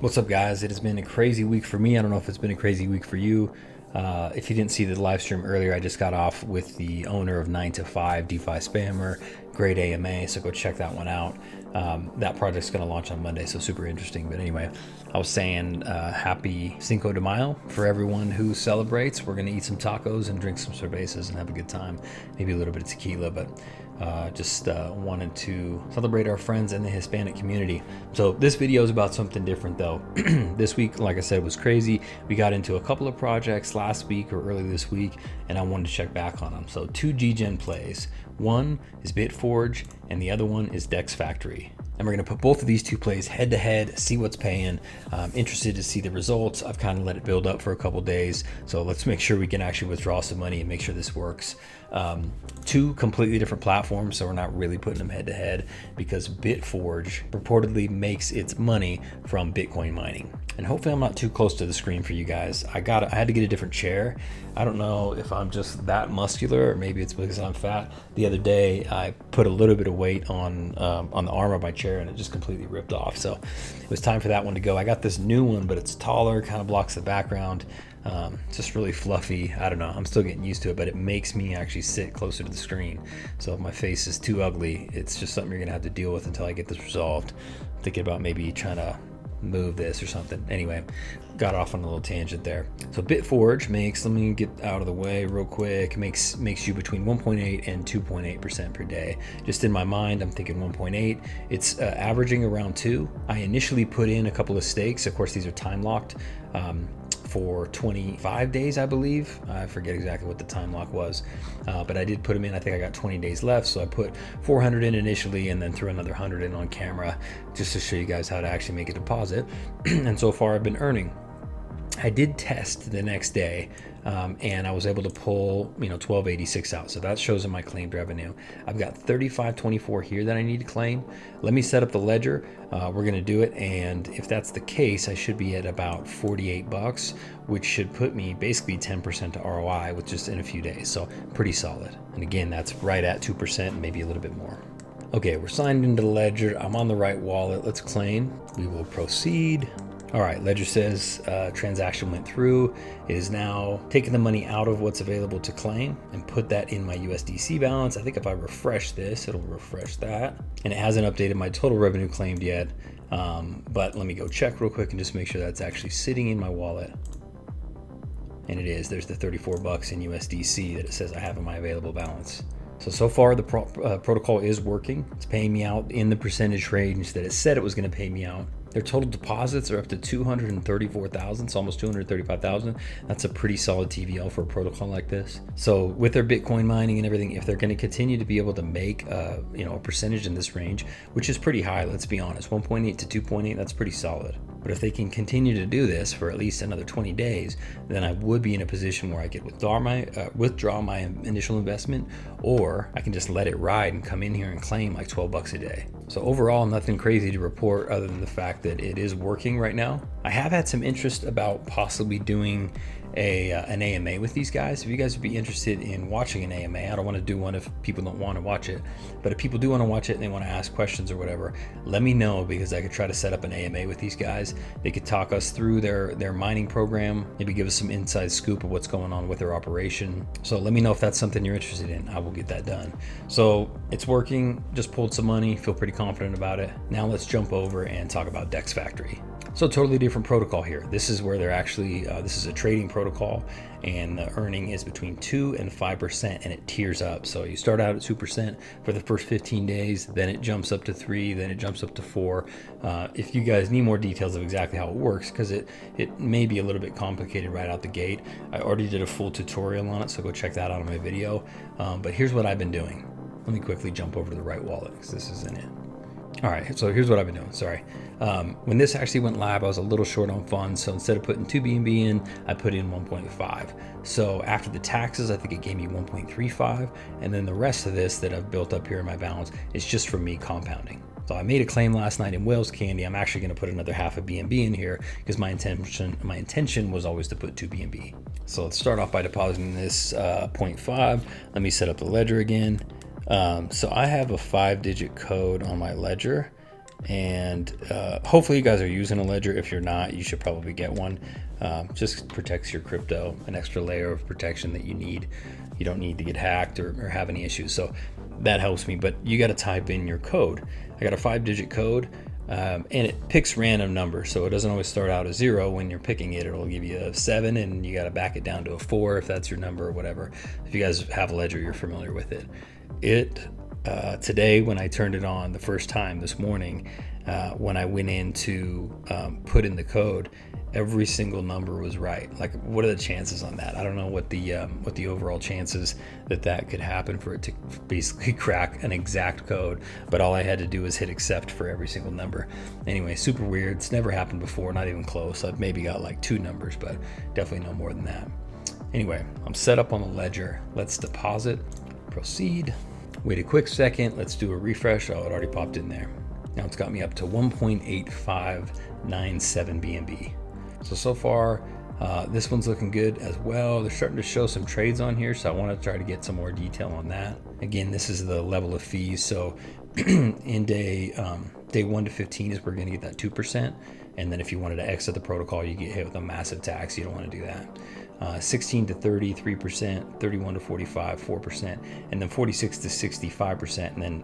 What's up, guys? It has been a crazy week for me. I don't know if it's been a crazy week for you. If you didn't see the live stream earlier, I just got off with the owner of 9 to 5 DeFi Spammer, great AMA, so go check that one out. That project's going to launch on Monday, so super interesting. But anyway, I was saying happy Cinco de Mayo for everyone who celebrates. We're going to eat some tacos and drink some cervezas and have a good time, maybe a little bit of tequila, but just wanted to celebrate our friends in the Hispanic community. So this video is about something different though. This week, like I said, was crazy. We got into a couple of projects last week or early this week, and I wanted to check back on them. So 2 G-Gen plays. One is Bitforge and the other one is Dex Factory. And we're going to put both of these 2 plays head to head, see what's paying. I'm interested to see the results. I've kind of let it build up for a couple days. So let's make sure we can actually withdraw some money and make sure this works. 2 completely different platforms, so we're not really putting them head to head because Bitforge reportedly makes its money from Bitcoin mining. And hopefully I'm not too close to the screen for you guys. I had to get a different chair. I don't know if I'm just that muscular or maybe it's because I'm fat. The other day I put a little bit of weight on the arm of my chair and it just completely ripped off. So it was time for that one to go. I got this new one, but it's taller, kind of blocks the background. Just really fluffy. I don't know. I'm still getting used to it, but it makes me actually sit closer to the screen. So if my face is too ugly, it's just something you're gonna have to deal with until I get this resolved. I'm thinking about maybe trying to move this or something. Anyway, got off on a little tangent there. So Bitforge makes, let me get out of the way real quick, makes you between 1.8 and 2.8% per day. Just in my mind, I'm thinking 1.8. It's averaging around 2. I initially put in a couple of stakes. Of course, these are time locked. For 25 days, I believe. I forget exactly what the time lock was, but I did put them in. I think I got 20 days left, so I put 400 in initially and then threw another 100 in on camera just to show you guys how to actually make a deposit. And so far I've been earning. I did test the next day and I was able to pull 1286 out, so that shows in my claimed revenue. I've got 3524 here that I need to claim. Let me set up the ledger. We're gonna do it, and if that's the case, I should be at about 48 bucks, which should put me basically 10% to ROI with just in a few days, so pretty solid. And again, that's right at 2%, maybe a little bit more. Okay, we're signed into the ledger. I'm on the right wallet. Let's claim. We will proceed. All right, ledger says transaction went through. It is now taking the money out of what's available to claim and put that in my USDC balance. I think if I refresh this, it'll refresh that. And it hasn't updated my total revenue claimed yet. But let me go check real quick and just make sure that's actually sitting in my wallet. And it is. There's the 34 bucks in USDC that it says I have in my available balance. So far the protocol is working. It's paying me out in the percentage range that it said it was going to pay me out. Their total deposits are up to 234,000, so almost 235,000. That's a pretty solid TVL for a protocol like this. So with their Bitcoin mining and everything, if they're going to continue to be able to make a percentage in this range, which is pretty high, let's be honest, 1.8 to 2.8, that's pretty solid. But if they can continue to do this for at least another 20 days, then I would be in a position where I could withdraw my initial investment, or I can just let it ride and come in here and claim like 12 bucks a day. So overall, nothing crazy to report other than the fact that it is working right now. I have had some interest about possibly doing an AMA with these guys. If you guys would be interested in watching an AMA, I don't want to do one if people don't want to watch it, but if people do want to watch it and they want to ask questions or whatever, let me know, because I could try to set up an AMA with these guys. They could talk us through their mining program, maybe give us some inside scoop of what's going on with their operation. So let me know if that's something you're interested in. I will get that done. So it's working, just pulled some money, feel pretty confident about it. Now let's jump over and talk about Dex Factory. So totally different protocol here. This is where they're actually, this is a trading protocol, and the earning is between 2 and 5%, and it tiers up. So you start out at 2% for the first 15 days, then it jumps up to 3, then it jumps up to 4. If you guys need more details of exactly how it works, because it may be a little bit complicated right out the gate, I already did a full tutorial on it, so go check that out on my video. But here's what I've been doing. Let me quickly jump over to the right wallet, because this is in it. All right, so here's what I've been doing, sorry. When this actually went live, I was a little short on funds, so instead of putting 2 BNB in, I put in 1.5. So after the taxes, I think it gave me 1.35, and then the rest of this that I've built up here in my balance is just from me compounding. So I made a claim last night in Whales Candy. I'm actually going to put another half of BNB in here because my intention was always to put 2 BNB. So let's start off by depositing this 0.5. Let me set up the ledger again. So I have a 5-digit code on my ledger, And hopefully you guys are using a ledger. If you're not, you should probably get one. Just protects your crypto, an extra layer of protection that you need. You don't need to get hacked or have any issues. So that helps me, but you got to type in your code. I got a 5-digit code, and it picks random numbers. So it doesn't always start out as 0 when you're picking it. It'll give you a 7 and you got to back it down to a 4 if that's your number or whatever. If you guys have a ledger, you're familiar with it. Today, when I turned it on the first time this morning, when I went in to put in the code, every single number was right. Like, what are the chances on that? I don't know what the overall chances that could happen for it to basically crack an exact code, but all I had to do was hit accept for every single number. Anyway, super weird. It's never happened before, not even close. I've maybe got like 2 numbers, but definitely no more than that. Anyway, I'm set up on the ledger. Let's deposit, proceed. Wait a quick second. Let's do a refresh. Oh, it already popped in there. Now it's got me up to 1.8597 BNB. So far, this one's looking good as well. They're starting to show some trades on here, so I want to try to get some more detail on that. Again, this is the level of fees. So in day 1 to 15 is where we're going to get that 2%. And then if you wanted to exit the protocol, you get hit with a massive tax. You don't want to do that. 16 to 30, 3%, 31 to 45, 4%, and then 46 to 65%. And then,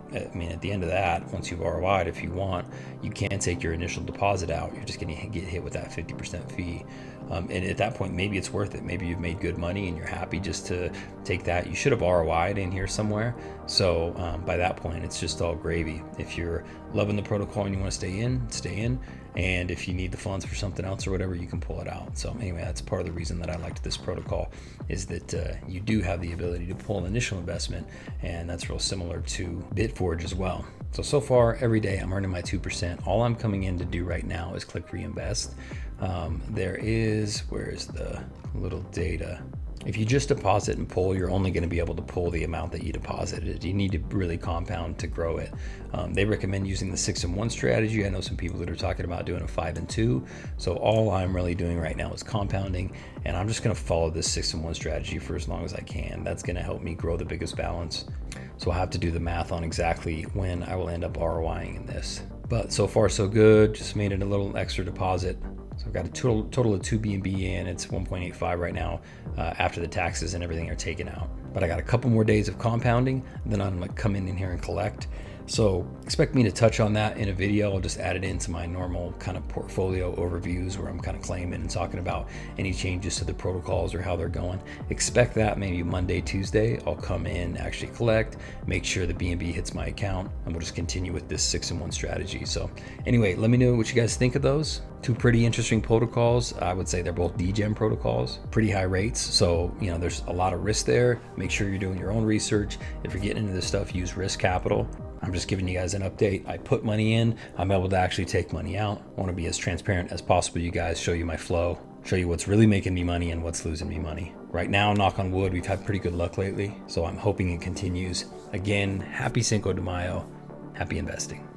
at the end of that, once you've ROI'd, if you want, you can take your initial deposit out. You're just going to get hit with that 50% fee. And at that point, maybe it's worth it. Maybe you've made good money and you're happy just to take that. You should have ROI'd in here somewhere. So by that point, it's just all gravy. If you're loving the protocol and you want to stay in. And if you need the funds for something else or whatever, you can pull it out. So anyway, that's part of the reason that I liked this protocol, is that you do have the ability to pull an initial investment, and that's real similar to Bitforge as well. So far, every day I'm earning my 2%. All I'm coming in to do right now is click reinvest. Where's the little data? If you just deposit and pull, you're only going to be able to pull the amount that you deposited. You need to really compound to grow it. They recommend using the 6-in-1 strategy. I know some people that are talking about doing a 5-in-2. So all I'm really doing right now is compounding, and I'm just going to follow this 6-in-1 strategy for as long as I can. That's going to help me grow the biggest balance. So I'll have to do the math on exactly when I will end up ROIing in this. But so far so good. Just made it a little extra deposit. So I've got a total of 2 BNB in. It's 1.85 right now after the taxes and everything are taken out. But I got a couple more days of compounding, then I'm gonna come in here and collect. So expect me to touch on that in a video. I'll just add it into my normal kind of portfolio overviews where I'm kind of claiming and talking about any changes to the protocols or how they're going. Expect that maybe Monday, Tuesday, I'll come in, actually collect, make sure the BNB hits my account, and we'll just continue with this 6-in-1 strategy. So anyway, let me know what you guys think of those. 2 pretty interesting protocols. I would say they're both degen protocols, pretty high rates. So, there's a lot of risk there. Make sure you're doing your own research. If you're getting into this stuff, use risk capital. I'm just giving you guys an update. I put money in, I'm able to actually take money out. I want to be as transparent as possible, you guys, show you my flow, show you what's really making me money and what's losing me money. Right now, knock on wood, we've had pretty good luck lately, so I'm hoping it continues. Again, happy Cinco de Mayo, happy investing.